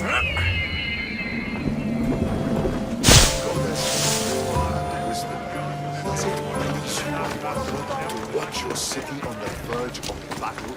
Does it please you, I wonder, to watch your city on the verge of battle?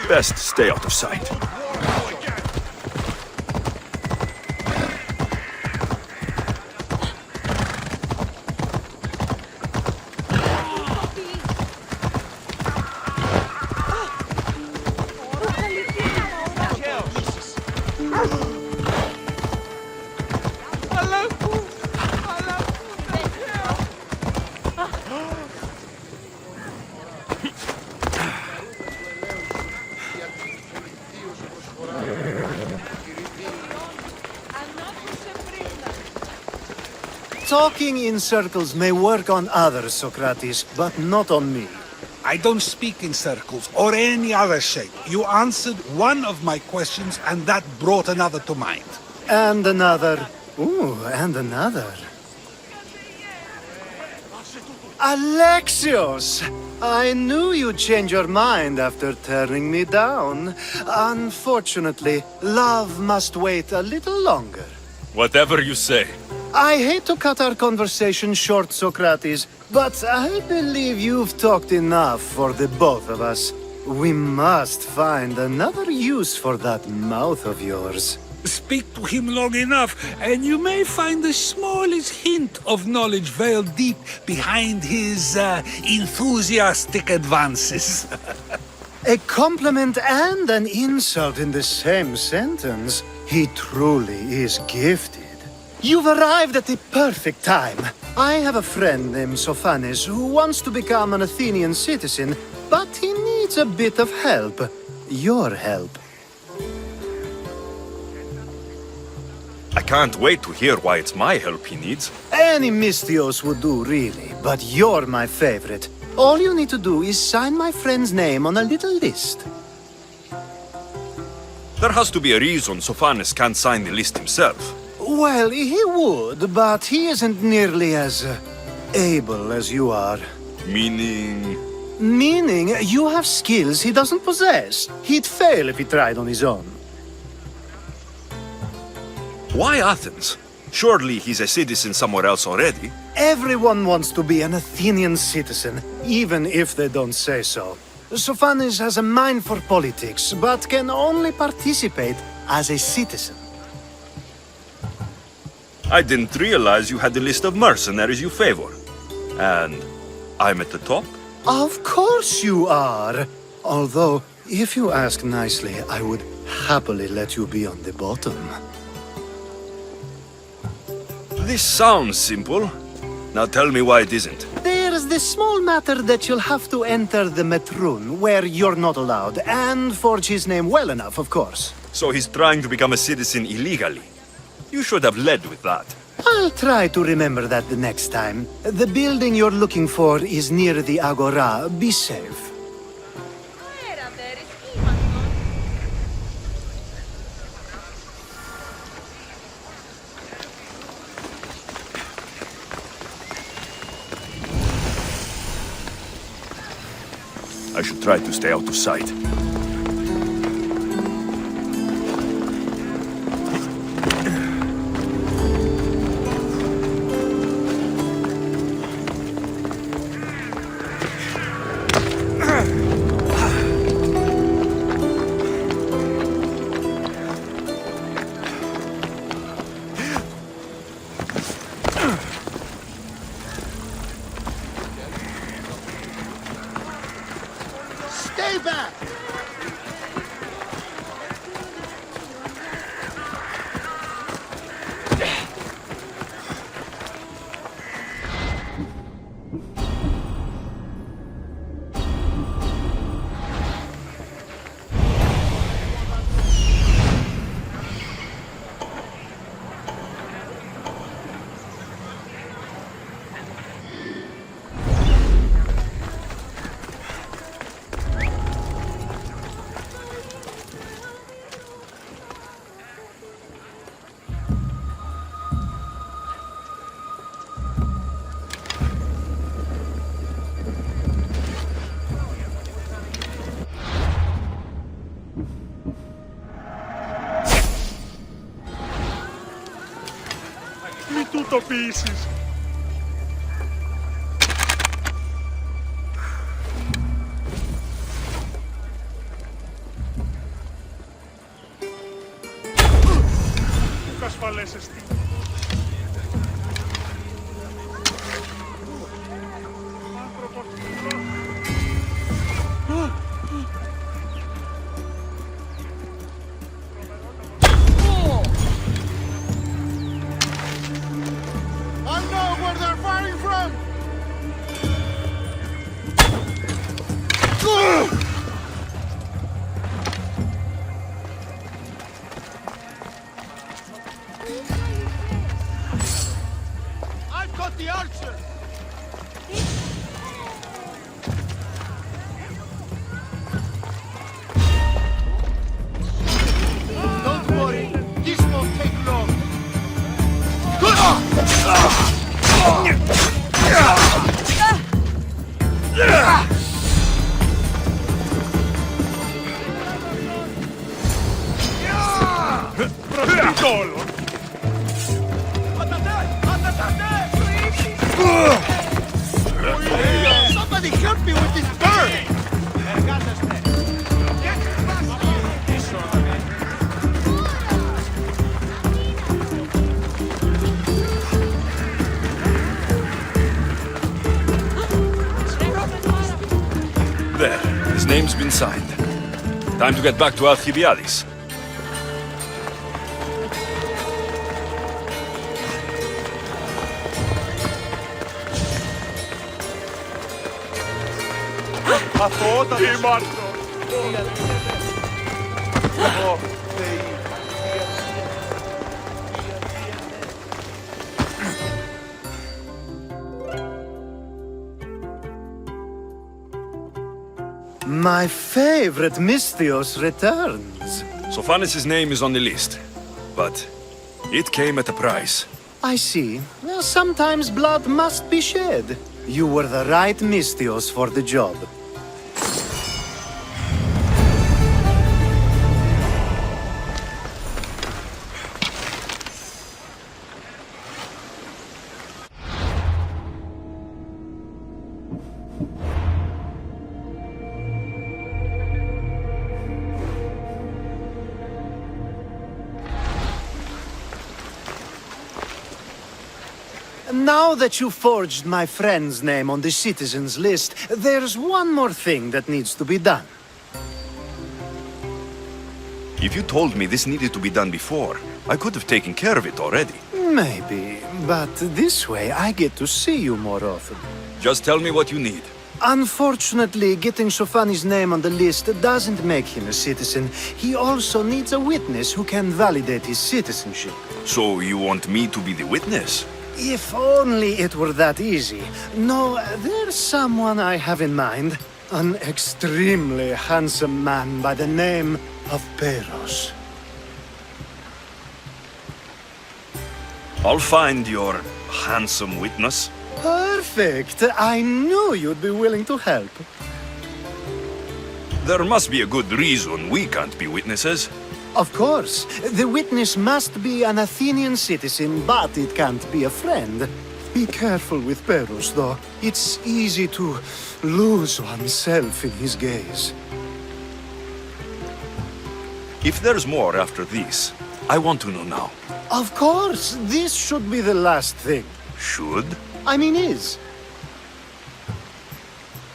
Best stay out of sight. Talking in circles may work on others, Sokrates, but not on me. I don't speak in circles or any other shape. You answered one of my questions and that brought another to mind. And another. Ooh, and another. Alexios! I knew you'd change your mind after turning me down. Unfortunately, love must wait a little longer. Whatever you say. I hate to cut our conversation short, Sokrates, but I believe you've talked enough for the both of us. We must find another use for that mouth of yours. Speak to him long enough, and you may find the smallest hint of knowledge veiled deep behind his enthusiastic advances. A compliment and an insult in the same sentence. He truly is gifted. You've arrived at the perfect time. I have a friend named Sokrates who wants to become an Athenian citizen, but he needs a bit of help. Your help. I can't wait to hear why it's my help he needs. Any Mystios would do, really, but you're my favorite. All you need to do is sign my friend's name on a little list. There has to be a reason Sokrates can't sign the list himself. Well, he would, but he isn't nearly as able as you are. Meaning... Meaning, you have skills he doesn't possess. He'd fail if he tried on his own. Why Athens? Surely he's a citizen somewhere else already. Everyone wants to be an Athenian citizen, even if they don't say so. Sophanes has a mind for politics, but can only participate as a citizen. I didn't realize you had a list of mercenaries you favor. And I'm at the top? Of course you are! Although, if you ask nicely, I would happily let you be on the bottom. This sounds simple. Now tell me why it isn't. There's this small matter that you'll have to enter the Metroon, where you're not allowed, and forge his name well enough, of course. So he's trying to become a citizen illegally. You should have led with that. I'll try to remember that the next time. The building you're looking for is near the Agora. Be safe. I should try to stay out of sight. Stay back! Μην τούτο πείσεις. Πού ασφαλές εστί. Άνθρωπος I know where they're firing from! I've got the archer! Don't worry, this won't take long. Prostitolo. Somebody help me with this bird! There, his name's been signed. Time to get back to Alcibiades. Αυτό όταν τι Μάρτο. My favorite Misthios returns. Sophanes' name is on the list, but it came at a price. I see. Well, sometimes blood must be shed. You were the right Misthios for the job. Now that you forged my friend's name on the citizens list, there's one more thing that needs to be done. If you told me this needed to be done before, I could have taken care of it already. Maybe, but this way I get to see you more often. Just tell me what you need. Unfortunately, getting Sofani's name on the list doesn't make him a citizen. He also needs a witness who can validate his citizenship. So you want me to be the witness? If only it were that easy. No, there's someone I have in mind. An extremely handsome man by the name of Peros. I'll find your handsome witness. Perfect! I knew you'd be willing to help. There must be a good reason we can't be witnesses. Of course, the witness must be an Athenian citizen, but it can't be a friend. Be careful with Peros, though. It's easy to lose oneself in his gaze. If there's more after this, I want to know now. Of course, this should be the last thing. Should? I mean, is.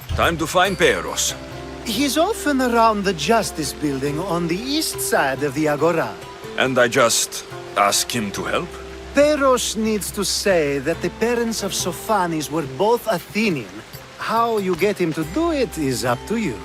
Time to find Peros. He's often around the Justice Building on the east side of the Agora. And I just ask him to help? Peros needs to say that the parents of Sophanis were both Athenian. How you get him to do it is up to you.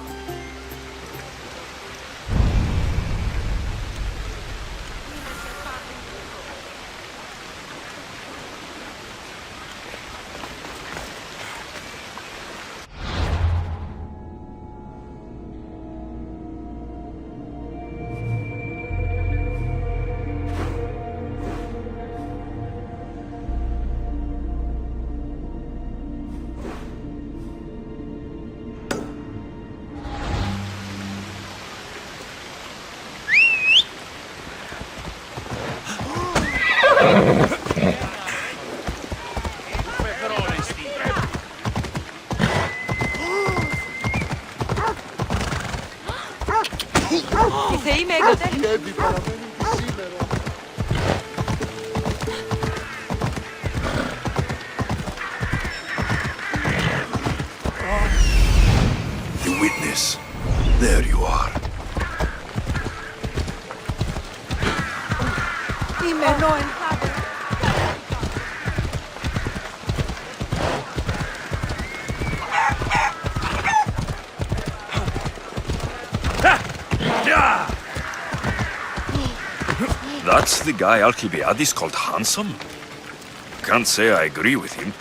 Οι θεοί με εγκατέλειψαν. The witness. There you are. Είμαι ενώ ενθάδε. That's the guy Alcibiades called handsome? Can't say I agree with him.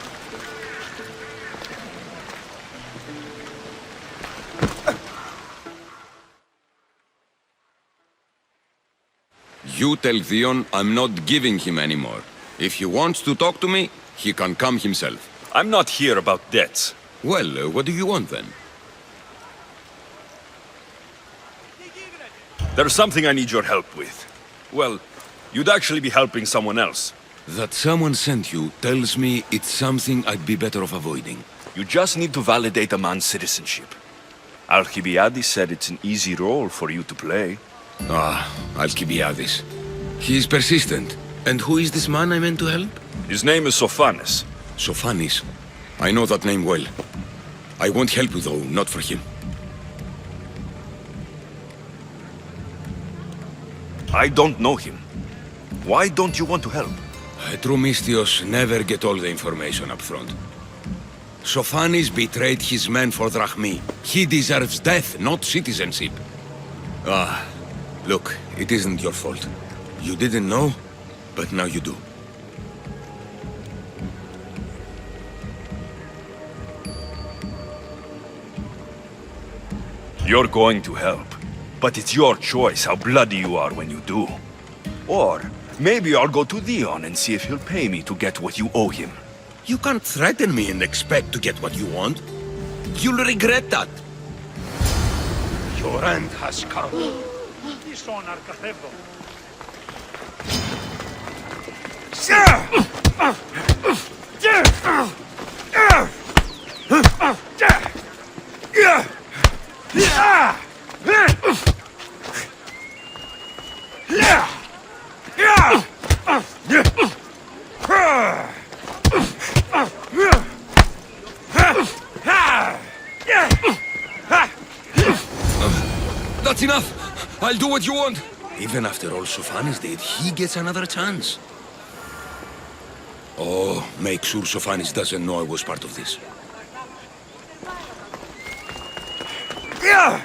You tell Theon I'm not giving him anymore. If he wants to talk to me, he can come himself. I'm not here about debts. Well, what do you want then? There's something I need your help with. Well, you'd actually be helping someone else. That someone sent you tells me it's something I'd be better off avoiding. You just need to validate a man's citizenship. Alcibiades said it's an easy role for you to play. Ah, Alcibiades. He is persistent. And who is this man I meant to help? His name is Sophanes. Sophanis. I know that name well. I won't help you though, not for him. I don't know him. Why don't you want to help? True Mystios never get all the information up front. Sophanis betrayed his men for drachmi. He deserves death, not citizenship. Ah, look, it isn't your fault. You didn't know, but now you do. You're going to help. But it's your choice how bloody you are when you do. Or maybe I'll go to Theon and see if he'll pay me to get what you owe him. You can't threaten me and expect to get what you want. You'll regret that. Your end has come. Ίσον αρκαθεύδο. That's enough! I'll do what you want! Even after all Sokrates did, he gets another chance. Oh, make sure Sokrates doesn't know I was part of this. Yeah!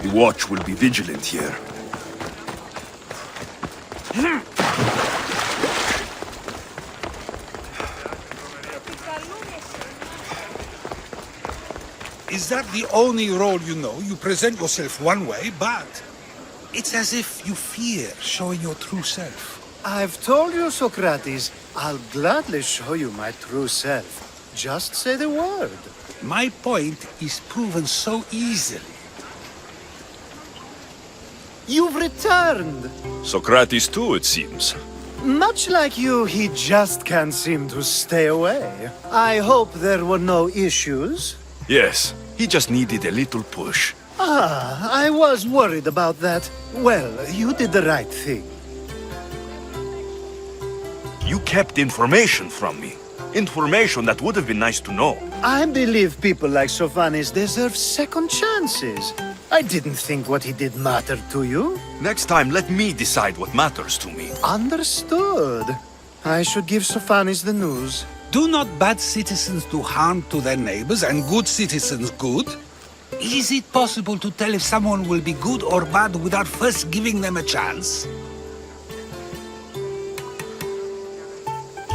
The watch will be vigilant here. Is that the only role you know? You present yourself one way, but it's as if you fear showing your true self. I've told you, Sokrates, I'll gladly show you my true self. Just say the word. My point is proven so easily. You've returned. Sokrates too, it seems. Much like you, he just can't seem to stay away. I hope there were no issues. Yes, he just needed a little push. Ah, I was worried about that. Well, you did the right thing. You kept information from me. Information that would have been nice to know. I believe people like Sokrates deserve second chances. I didn't think what he did mattered to you. Next time, let me decide what matters to me. Understood. I should give Sokrates the news. Do not bad citizens do harm to their neighbors and good citizens good? Is it possible to tell if someone will be good or bad without first giving them a chance?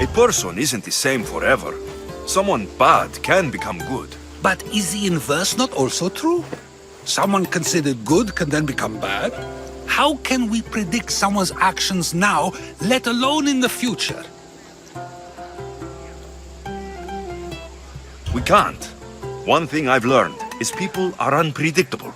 A person isn't the same forever. Someone bad can become good. But is the inverse not also true? Someone considered good can then become bad? How can we predict someone's actions now, let alone in the future? We can't. One thing I've learned is people are unpredictable.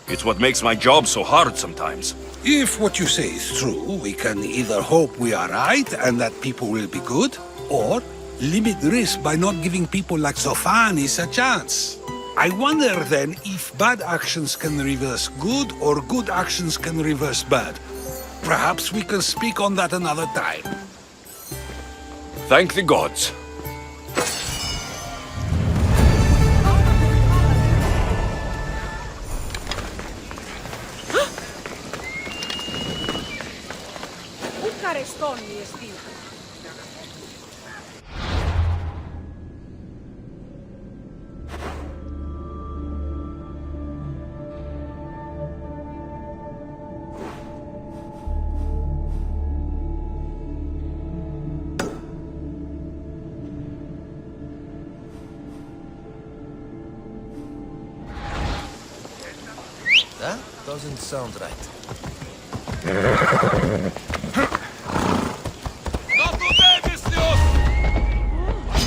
It's what makes my job so hard sometimes. If what you say is true, we can either hope we are right and that people will be good, or limit risk by not giving people like Sokrates a chance. I wonder then if bad actions can reverse good or good actions can reverse bad. Perhaps we can speak on that another time. Thank the gods. That doesn't sound right.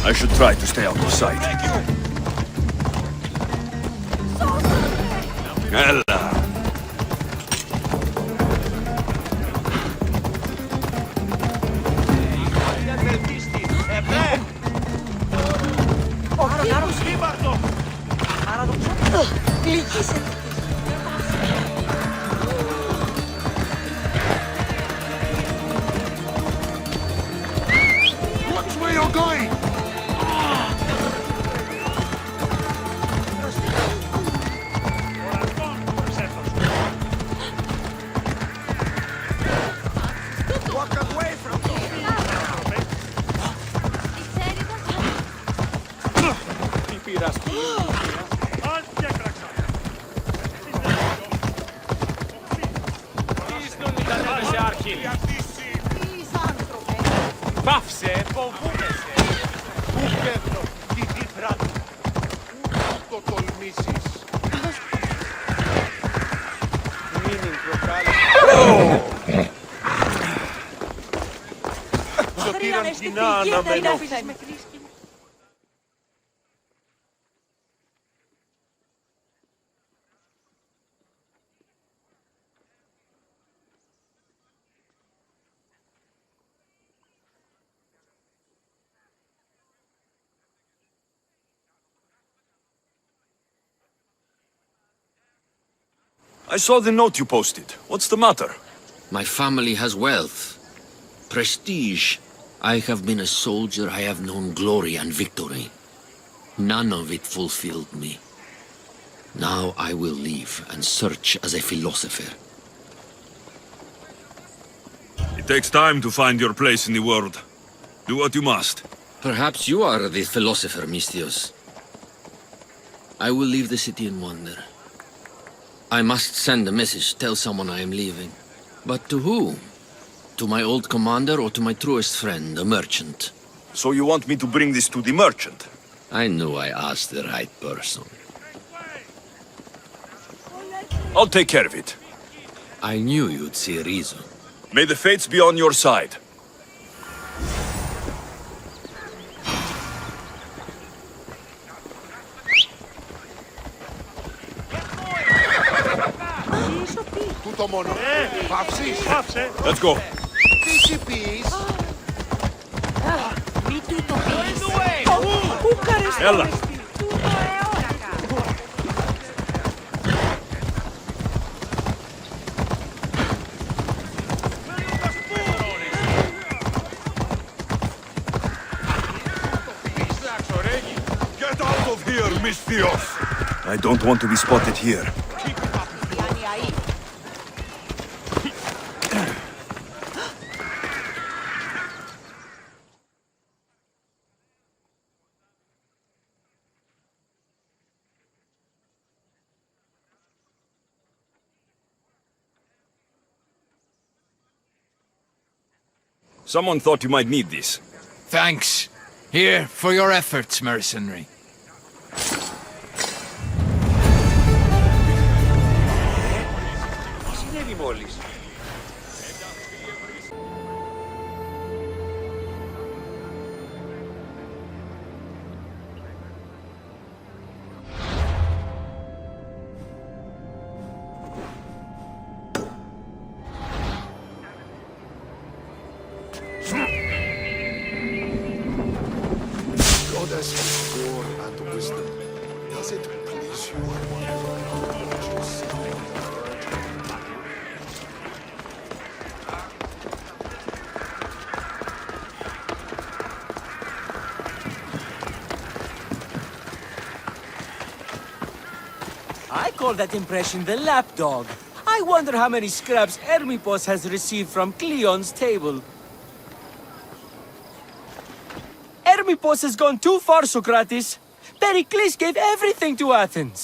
I should try to stay out of sight. Ella. Watch where you're going! Πάυσε, φοβούμεσαι. Πού φεύγω, τι πράττω. Πού το τολμήσεις. Χρήρα με στη φυγή, δεν άφησες με κρίσκη. I saw the note you posted. What's the matter? My family has wealth, prestige. I have been a soldier, I have known glory and victory. None of it fulfilled me. Now I will leave and search as a philosopher. It takes time to find your place in the world. Do what you must. Perhaps you are the philosopher, Misthios. I will leave the city and wander. I must send a message, tell someone I am leaving. But to whom? To my old commander or to my truest friend, a merchant? So you want me to bring this to the merchant? I knew I asked the right person. I'll take care of it. I knew you'd see reason. May the fates be on your side. Τούτο μόνο. Πάυσεις. Πάυσε. Let's go. Τι συμπείς. Μη του το πεις. Πού καρες το Έλα. μες πει. Τούτο αιώρακα. Get out of here, Misthios! I don't want to be spotted here. Someone thought you might need this. Thanks. Here, for your efforts, mercenary. Τι συνέβη μόλις. Goddess of war and wisdom, does it please you? Watch your city on the verge of battle. I call that impression the lapdog. I wonder how many scraps Hermipos has received from Cleon's table. Hermipos has gone too far, Sokrates. Pericles gave everything to Athens.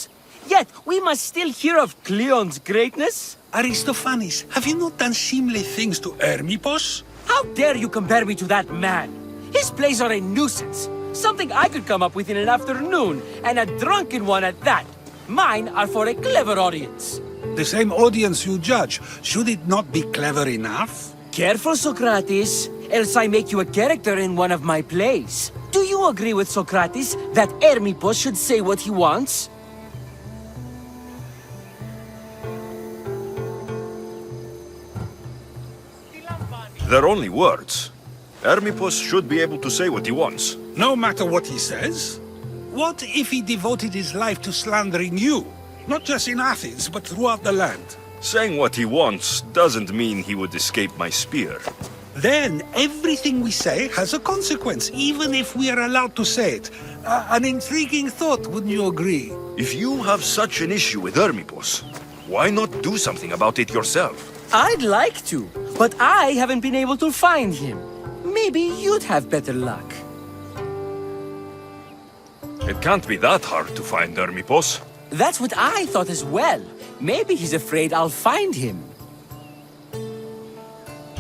Yet, we must still hear of Cleon's greatness? Aristophanes, have you not done seemly things to Hermipos? How dare you compare me to that man? His plays are a nuisance. Something I could come up with in an afternoon, and a drunken one at that. Mine are for a clever audience. The same audience you judge, should it not be clever enough? Careful, Socrates, else I make you a character in one of my plays. Do you agree with Socrates that Hermipos should say what he wants? They're only words. Hermipos should be able to say what he wants. No matter what he says. What if he devoted his life to slandering you? Not just in Athens, but throughout the land. Saying what he wants doesn't mean he would escape my spear. Then everything we say has a consequence, even if we are allowed to say it. An intriguing thought, wouldn't you agree? If you have such an issue with Hermipos, why not do something about it yourself? I'd like to, but I haven't been able to find him. Maybe you'd have better luck. It can't be that hard to find Hermipos. That's what I thought as well. Maybe he's afraid I'll find him.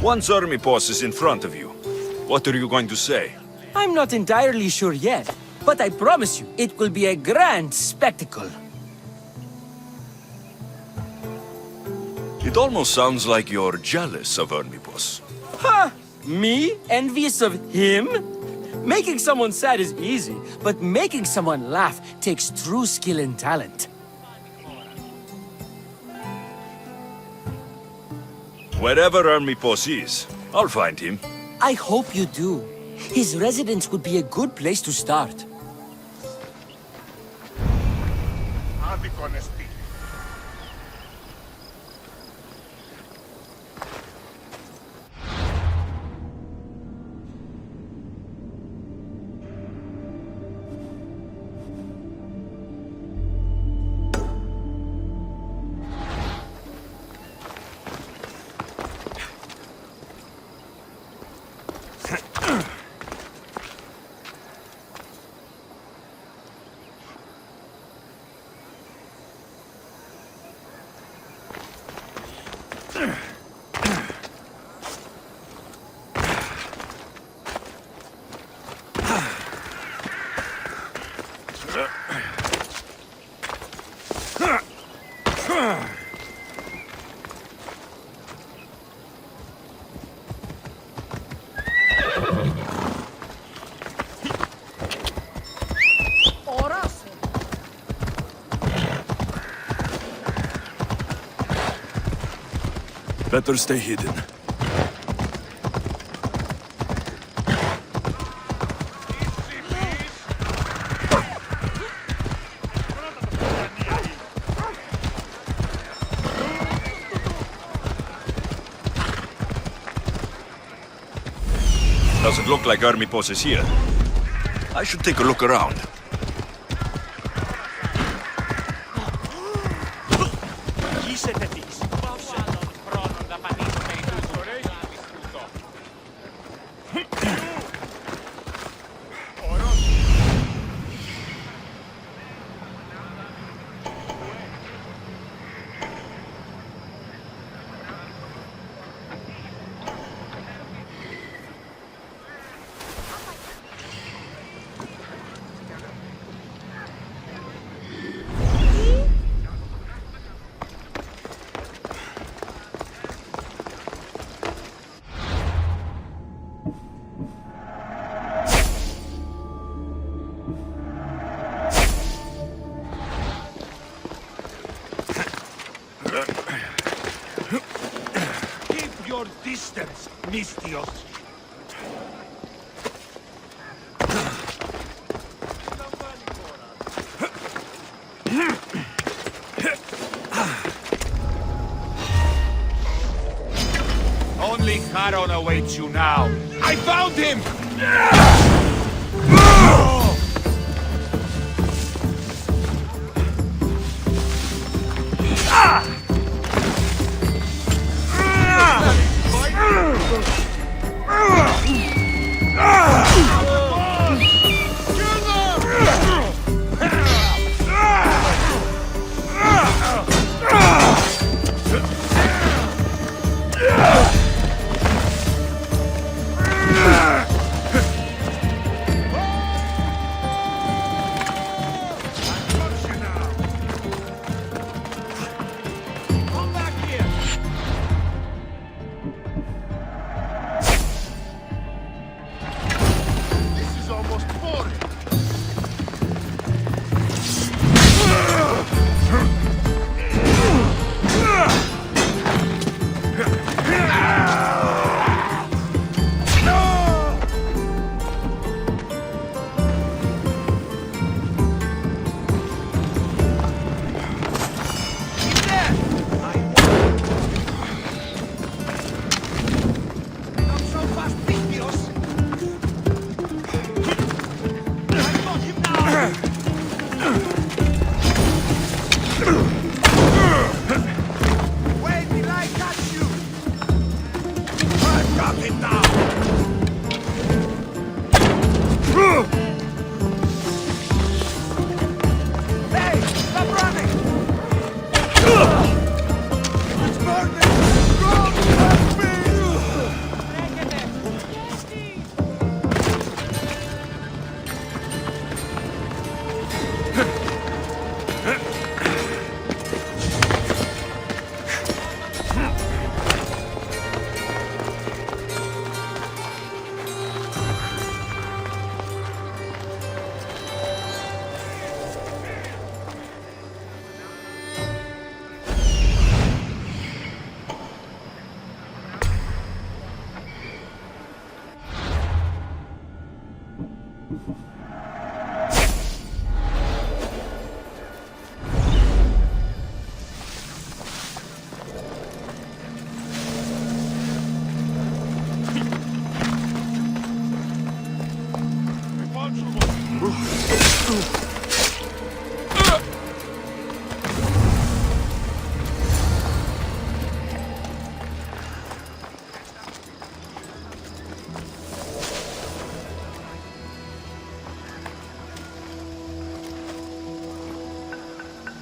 Once Hermipos is in front of you, What are you going to say? I'm not entirely sure yet, but I promise you, it will be a grand spectacle. It almost sounds like you're jealous of Hermipos. Ha! Me? Envious of him? Making someone sad is easy, but making someone laugh takes true skill and talent. Wherever Hermipos is, I'll find him. I hope you do. His residence would be a good place to start. Better stay hidden. Doesn't look like Hermipos is here. I should take a look around. Keep your distance, Mistios. Only Charon awaits you now. I found him!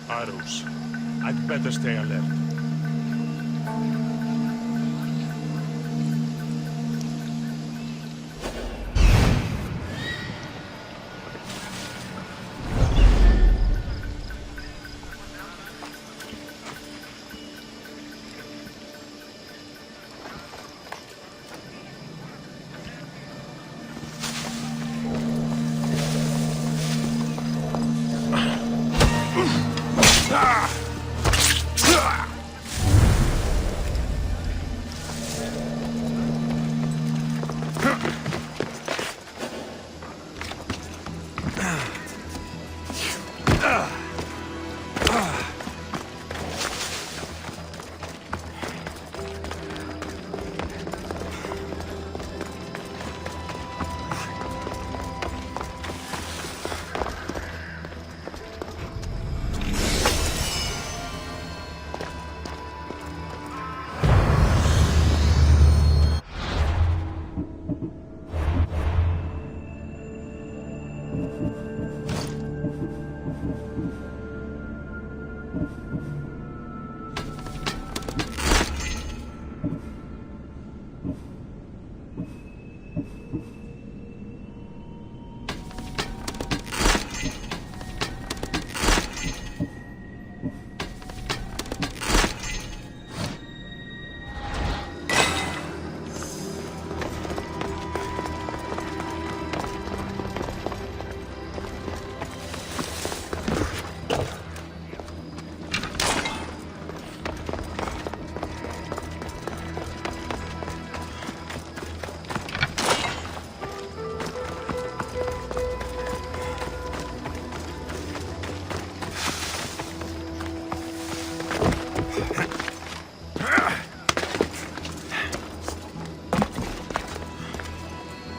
Arrows. I'd better stay alert.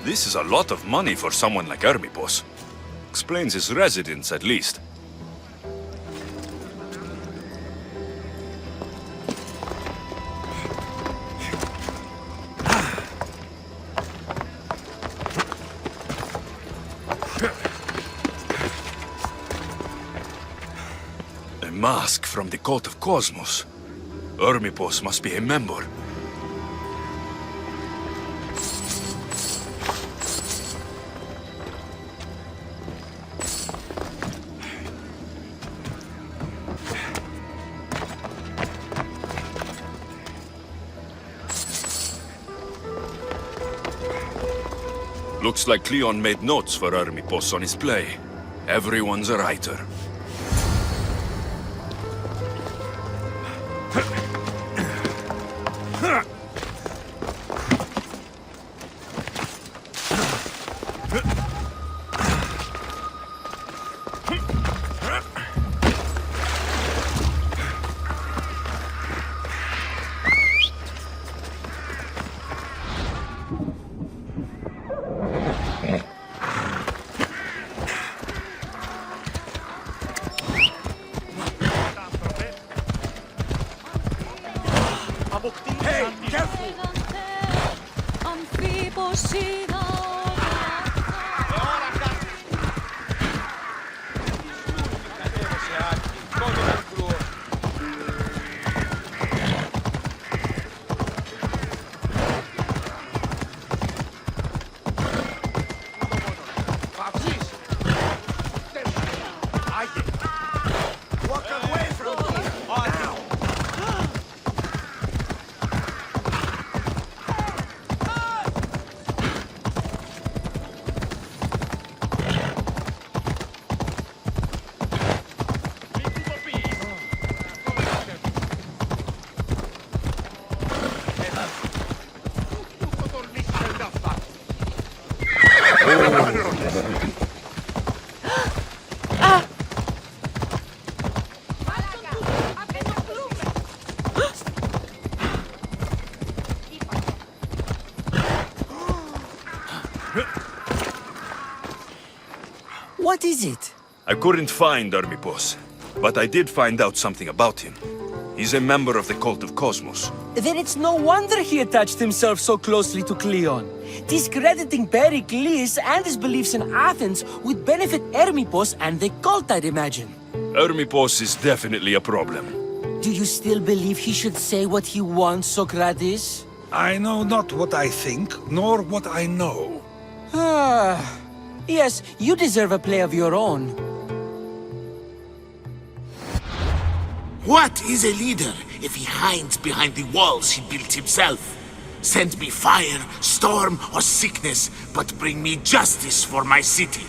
This is a lot of money for someone like Hermipos. Explains his residence, at least. A mask from the cult of Cosmos. Hermipos must be a member. Looks like Cleon made notes for Hermipos on his play. Everyone's a writer. Hey, careful! What is it? I couldn't find Hermipos, but I did find out something about him. He's a member of the Cult of Cosmos. Then it's no wonder he attached himself so closely to Cleon. Discrediting Pericles and his beliefs in Athens would benefit Hermipos and the cult, I'd imagine. Hermipos is definitely a problem. Do you still believe he should say what he wants, Sokrates? I know not what I think, nor what I know. Ah, yes, you deserve a play of your own. What is a leader if he hides behind the walls he built himself? Send me fire, storm, or sickness, but bring me justice for my city.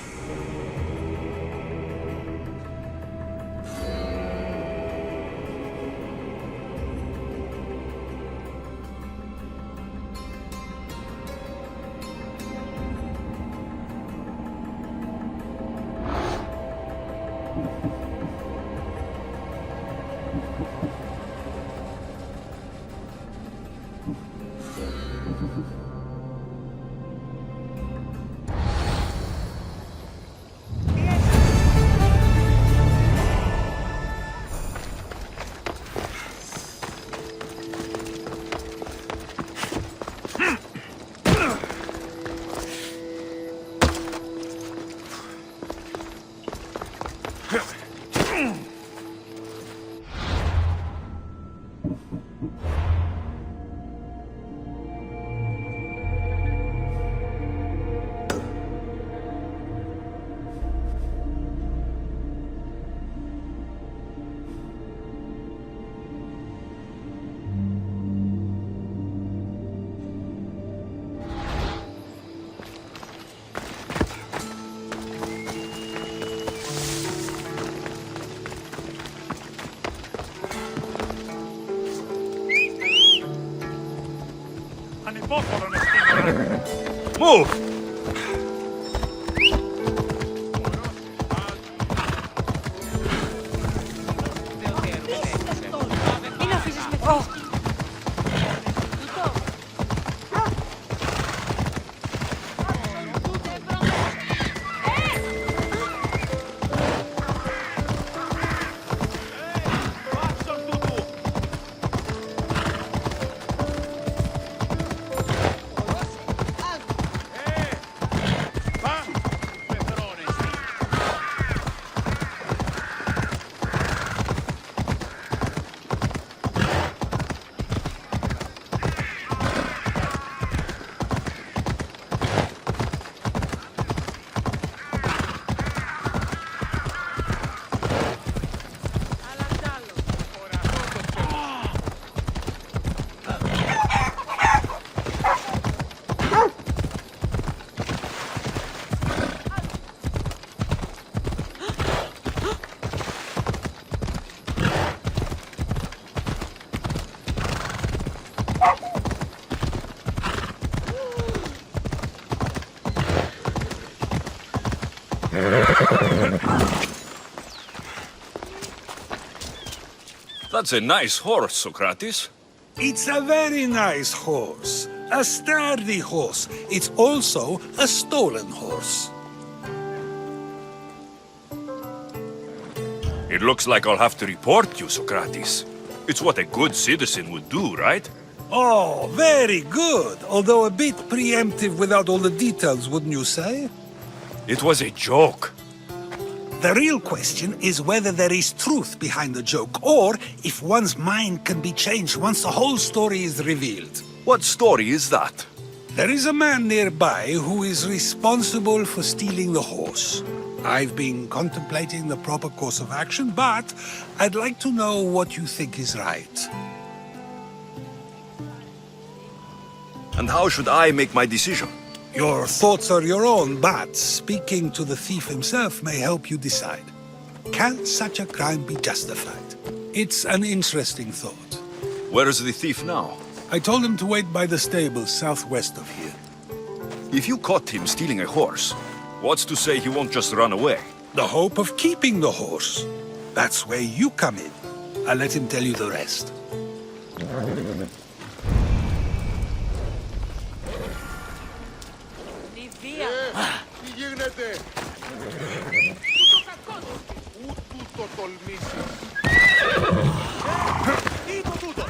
Move! Μην αφήσεις με κρύψη. That's a nice horse, Sokrates. It's a very nice horse. A sturdy horse. It's also a stolen horse. It looks like I'll have to report you, Sokrates. It's what a good citizen would do, right? Oh, very good. Although a bit preemptive without all the details, wouldn't you say? It was a joke. The real question is whether there is truth behind the joke, or if one's mind can be changed once the whole story is revealed. What story is that? There is a man nearby who is responsible for stealing the horse. I've been contemplating the proper course of action, but I'd like to know what you think is right. And how should I make my decision? Your thoughts are your own, but speaking to the thief himself may help you decide. Can such a crime be justified? It's an interesting thought. Where is the thief now? I told him to wait by the stables southwest of here. If you caught him stealing a horse, What's to say he won't just run away? The hope of keeping the horse. That's where you come in. I'll let him tell you the rest. Τι γίνεται! Ούτου το τολμήσεις! Τι είναι τούτο!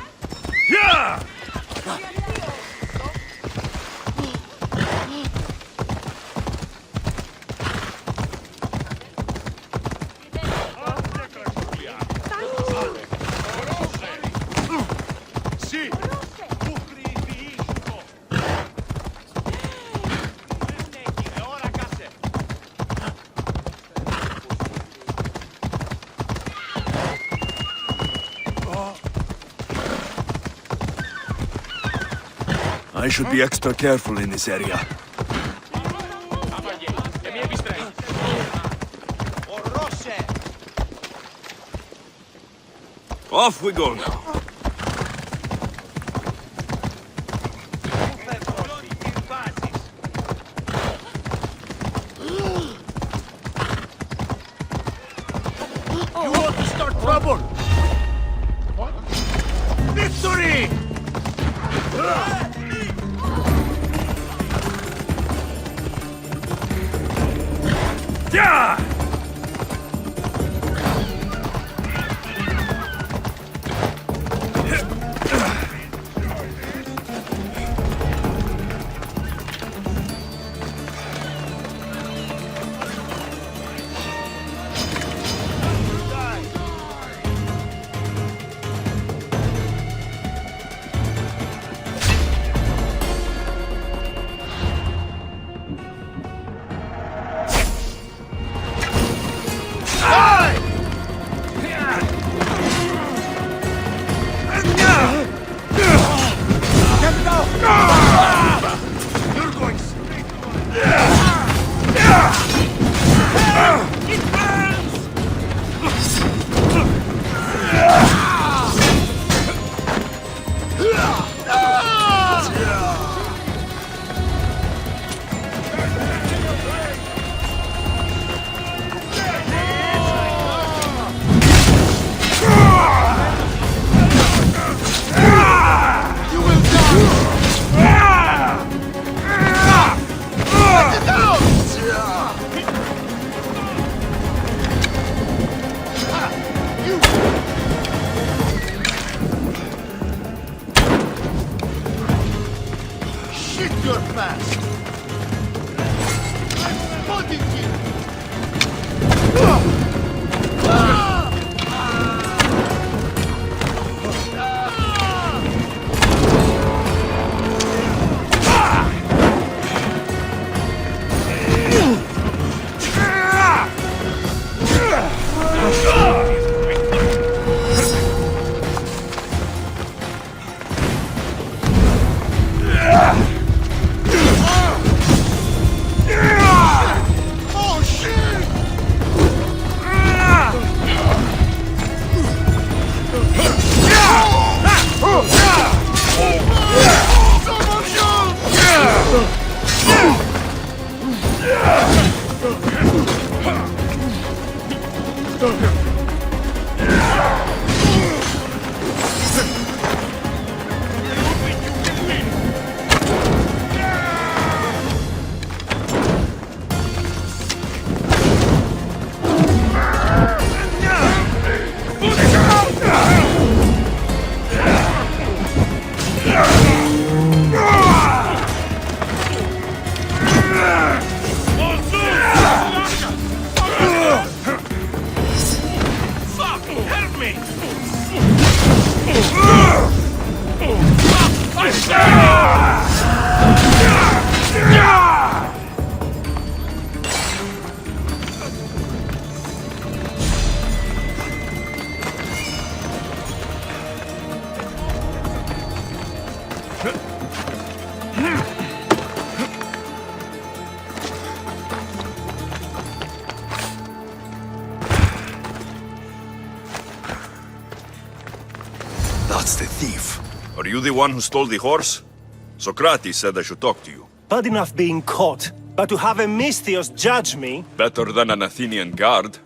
I should be extra careful in this area. Off we go now. You want to start trouble! Victory! Yeah! You're fast! Body kill! That's the thief. Are you the one who stole the horse? Sokrates said I should talk to you. Bad enough being caught. But to have a Misthios judge me... Better than an Athenian guard.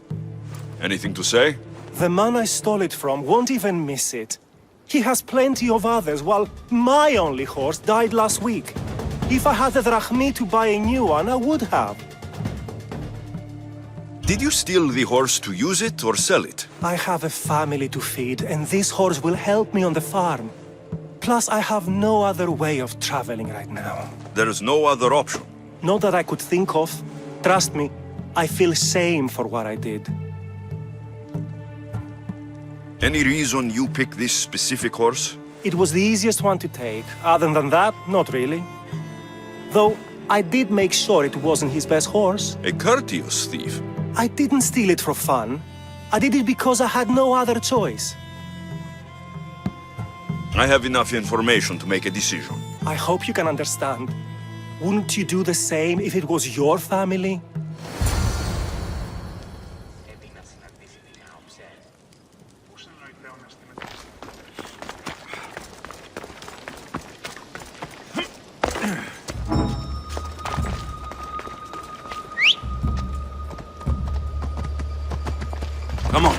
Anything to say? The man I stole it from won't even miss it. He has plenty of others, while my only horse died last week. If I had the drachmi to buy a new one, I would have. Did you steal the horse to use it or sell it? I have a family to feed, and this horse will help me on the farm. Plus, I have no other way of traveling right now. There is no other option. Not that I could think of. Trust me, I feel shame for what I did. Any reason you picked this specific horse? It was the easiest one to take. Other than that, not really. Though, I did make sure it wasn't his best horse. A courteous thief. I didn't steal it for fun. I did it because I had no other choice. I have enough information to make a decision. I hope you can understand. Wouldn't you do the same if it was your family? Come on.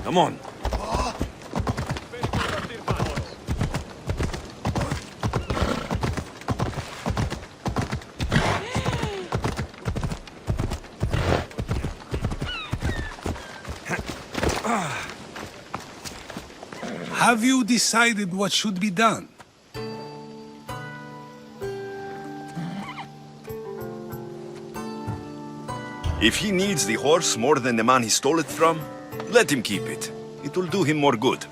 Come on. Have you decided what should be done? If he needs the horse more than the man he stole it from, let him keep it. It will do him more good.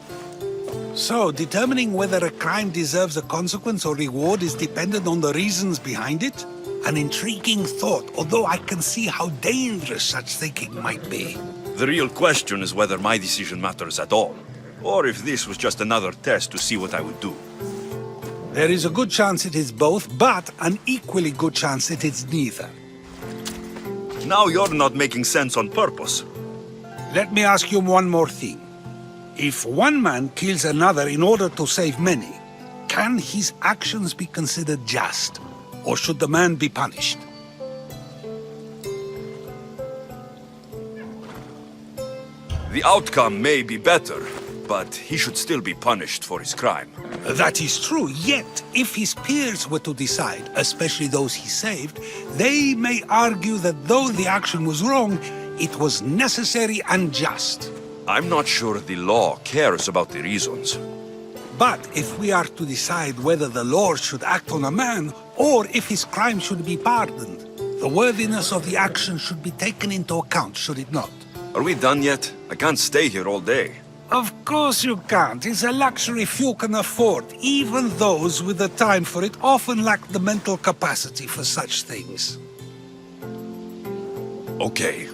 So, determining whether a crime deserves a consequence or reward is dependent on the reasons behind it? An intriguing thought, although I can see how dangerous such thinking might be. The real question is whether my decision matters at all, or if this was just another test to see what I would do. There is a good chance it is both, but an equally good chance it is neither. Now you're not making sense on purpose. Let me ask you one more thing. If one man kills another in order to save many, can his actions be considered just? Or should the man be punished? The outcome may be better, but he should still be punished for his crime. That is true, yet if his peers were to decide, especially those he saved, they may argue that though the action was wrong, it was necessary and just. I'm not sure the law cares about the reasons. But if we are to decide whether the law should act on a man, or if his crime should be pardoned, the worthiness of the action should be taken into account, should it not? Are we done yet? I can't stay here all day. Of course you can't. It's a luxury few can afford. Even those with the time for it often lack the mental capacity for such things. Okay.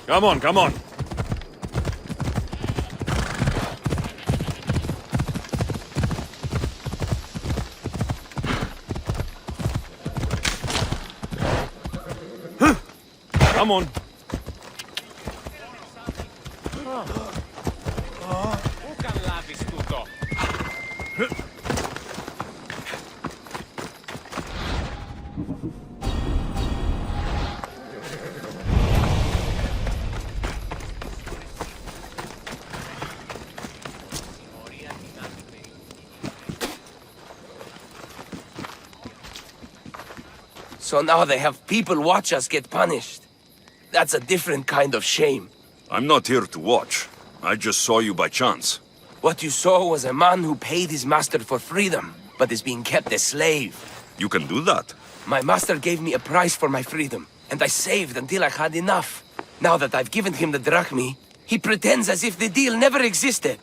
Come on, come on. Come on. Πού καλάβεις τούτο? So now they have people watch us get punished. That's a different kind of shame. I'm not here to watch. I just saw you by chance. What you saw was a man who paid his master for freedom, but is being kept a slave. You can do that. My master gave me a price for my freedom, and I saved until I had enough. Now that I've given him the drachmi, he pretends as if the deal never existed.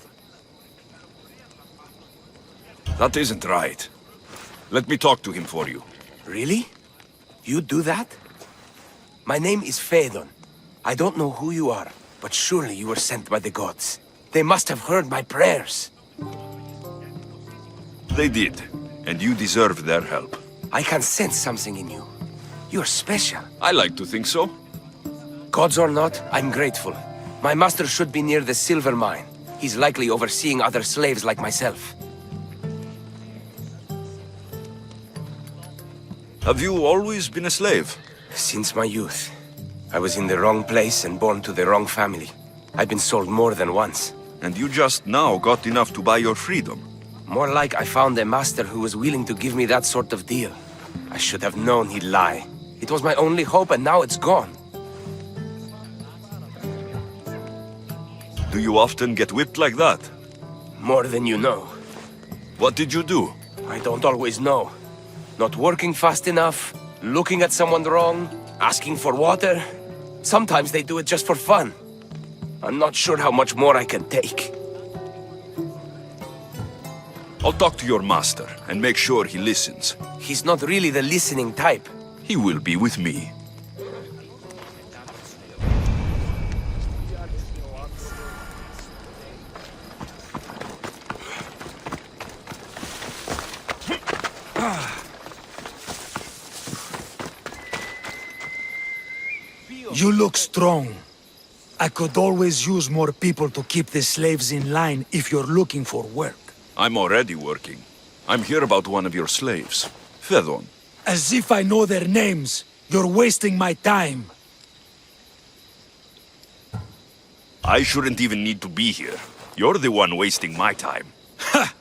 That isn't right. Let me talk to him for you. Really? You do that? My name is Phaedon. I don't know who you are, but surely you were sent by the gods. They must have heard my prayers. They did, and you deserve their help. I can sense something in you. You're special. I like to think so. Gods or not, I'm grateful. My master should be near the silver mine. He's likely overseeing other slaves like myself. Have you always been a slave? Since my youth. I was in the wrong place and born to the wrong family. I've been sold more than once. And you just now got enough to buy your freedom. More like I found a master who was willing to give me that sort of deal. I should have known he'd lie. It was my only hope, and now it's gone. Do you often get whipped like that? More than you know. What did you do? I don't always know. Not working fast enough, looking at someone wrong, asking for water. Sometimes they do it just for fun. I'm not sure how much more I can take. I'll talk to your master and make sure he listens. He's not really the listening type. He will be with me. You look strong. I could always use more people to keep the slaves in line if you're looking for work. I'm already working. I'm here about one of your slaves, Phaedon. As if I know their names. You're wasting my time. I shouldn't even need to be here. You're the one wasting my time. Ha!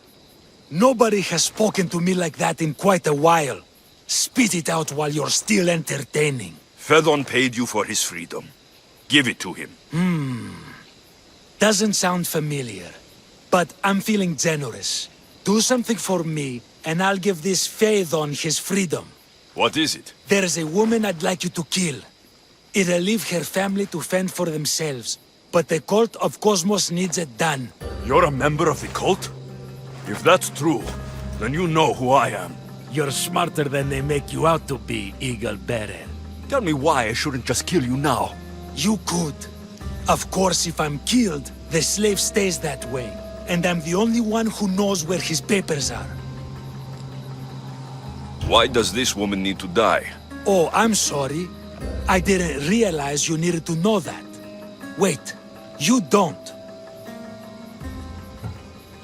Nobody has spoken to me like that in quite a while. Spit it out while you're still entertaining. Phaedon paid you for his freedom. Give it to him. Doesn't sound familiar. But I'm feeling generous. Do something for me, and I'll give this Phaedon his freedom. What is it? There's a woman I'd like you to kill. It'll leave her family to fend for themselves. But the cult of Cosmos needs it done. You're a member of the cult? If that's true, then you know who I am. You're smarter than they make you out to be, Eagle Bearer. Tell me why I shouldn't just kill you now. You could. Of course, if I'm killed, the slave stays that way. And I'm the only one who knows where his papers are. Why does this woman need to die? Oh, I'm sorry. I didn't realize you needed to know that. Wait, you don't.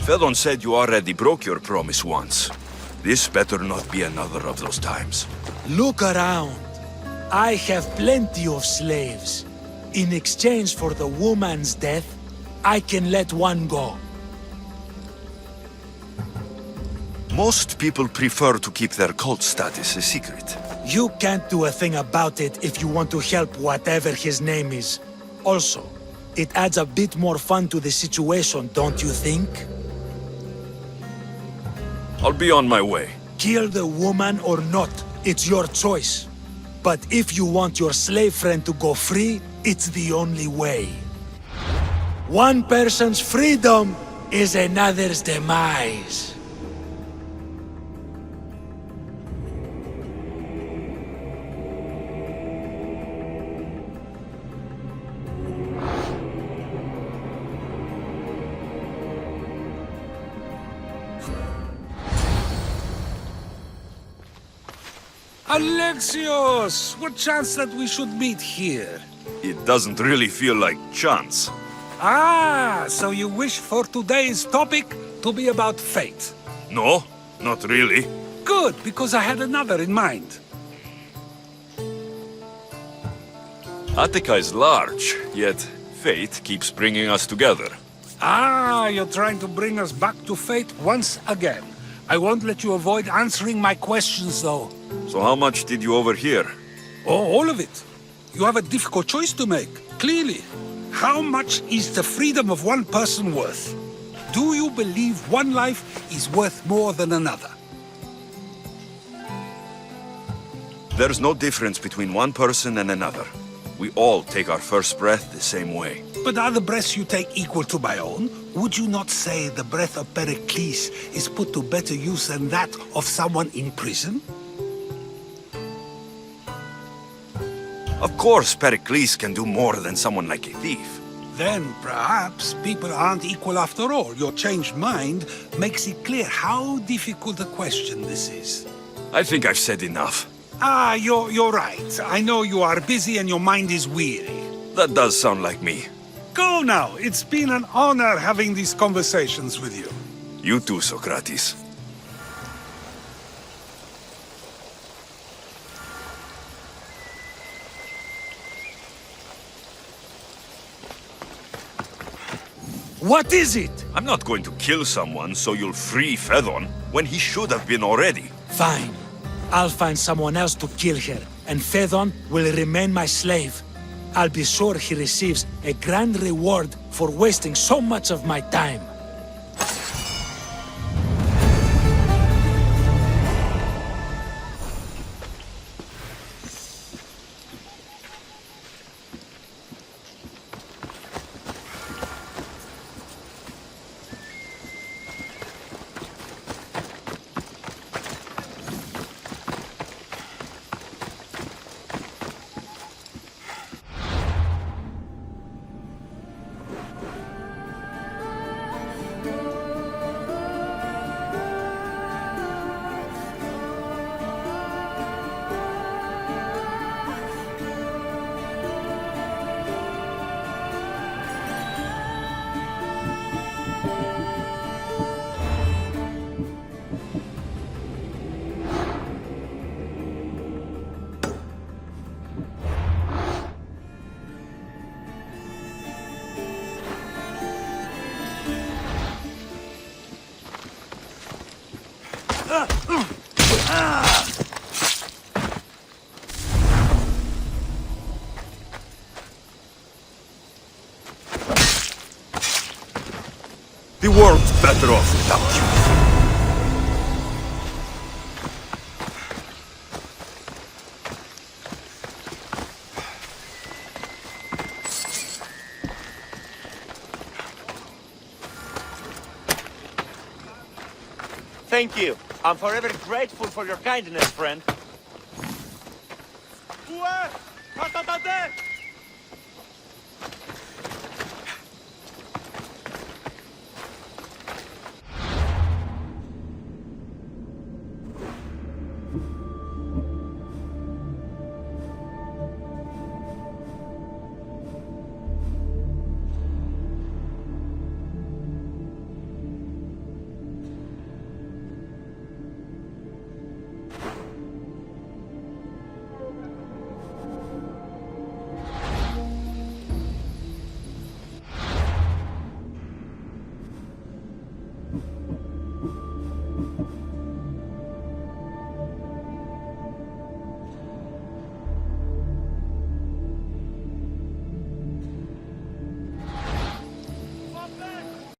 Phaedon said you already broke your promise once. This better not be another of those times. Look around. I have plenty of slaves. In exchange for the woman's death, I can let one go. Most people prefer to keep their cult status a secret. You can't do a thing about it if you want to help whatever his name is. Also, it adds a bit more fun to the situation, don't you think? I'll be on my way. Kill the woman or not, it's your choice. But if you want your slave friend to go free, it's the only way. One person's freedom is another's demise. Alexios! What chance that we should meet here? It doesn't really feel like chance. Ah, so you wish for today's topic to be about fate? No, not really. Good, because I had another in mind. Attica is large, yet fate keeps bringing us together. Ah, you're trying to bring us back to fate once again. I won't let you avoid answering my questions, though. So how much did you overhear? Oh, all of it. You have a difficult choice to make, clearly. How much is the freedom of one person worth? Do you believe one life is worth more than another? There's no difference between one person and another. We all take our first breath the same way. But are the breaths you take equal to my own? Would you not say the breath of Pericles is put to better use than that of someone in prison? Of course, Pericles can do more than someone like a thief. Then perhaps people aren't equal after all. Your changed mind makes it clear how difficult a question this is. I think I've said enough. Ah, you're right. I know you are busy and your mind is weary. That does sound like me. Go now. It's been an honor having these conversations with you. You too, Sokrates. What is it? I'm not going to kill someone so you'll free Fedon when he should have been already. Fine. I'll find someone else to kill her, and Fedon will remain my slave. I'll be sure he receives a grand reward for wasting so much of my time. The world's better off without you. Thank you. I'm forever grateful for your kindness, friend.